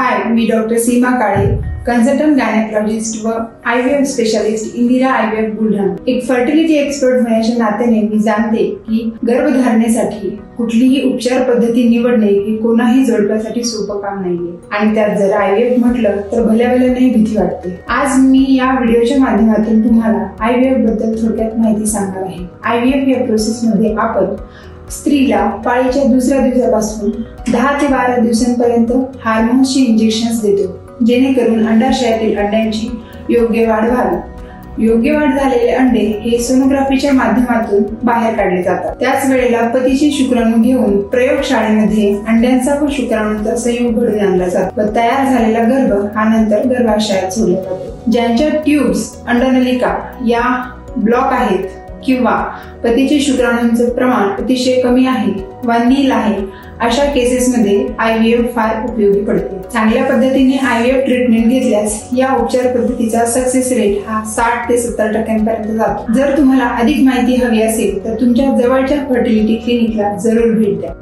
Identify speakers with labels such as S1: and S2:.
S1: हाय, मी doctor सीमा काळे, consultant gynaecologist व IVF specialist Indira IVF Buldhana. एक fertility expert होण्याच्या नात्याने मी जाणते की गर्भधारणेसाठी कुठलीही उपचार पद्धती निवडणे हे कोणाही जोडप्यासाठी सोपं काम नाहीये आणि त्यात जर IVF म्हटलं तर भल्याभल्याने भीती वाटते। आज मी या व्हिडिओच्या माध्यमातून तुम्हाला IVF बद्दल थोडक्यात माहिती सांगणार आहे। IVF या प्रोसेस मध्ये आपण स्त्रीला पाळीच्या दुसऱ्या दिवसापासून 10 ते 12 दिवसांपर्यंत हार्मोन्सची इंजेक्शन्स देतो, जेणेकरून अंडाशयातील अंड्यांची योग्य वाढ व्हावी। योग्य वाढ झालेले अंडे हे सोनोग्राफीच्या माध्यमातून बाहेर काढले जातात। त्याच वेळेला पतीचे शुक्राणू घेऊन प्रयोगशाळेमध्ये अंड्यांचा व शुक्राणूंचा संयोग घडून आणला जातो व तयार झालेला गर्भ हा नंतर गर्भाशयात सोडला जातो। ज्यांच्या ट्यूब्स अंडनलिका या ब्लॉक आहेत किंवा पतीचे शुक्राणूंचे प्रमाण अतिशय कमी आहे वा नील आहे, अशा केसेसमध्ये IVF फार उपयोगी पडते। चांगल्या पद्धतीने IVF ट्रीटमेंट घेतल्यास या उपचार पद्धतीचा सक्सेस रेट हा 60 ते 70% पर्यंत जातो। जर तुम्हाला अधिक माहिती हवी असेल तर तुमच्या जवळच्या फर्टिलिटी क्लिनिकला जरूर भेट द्या।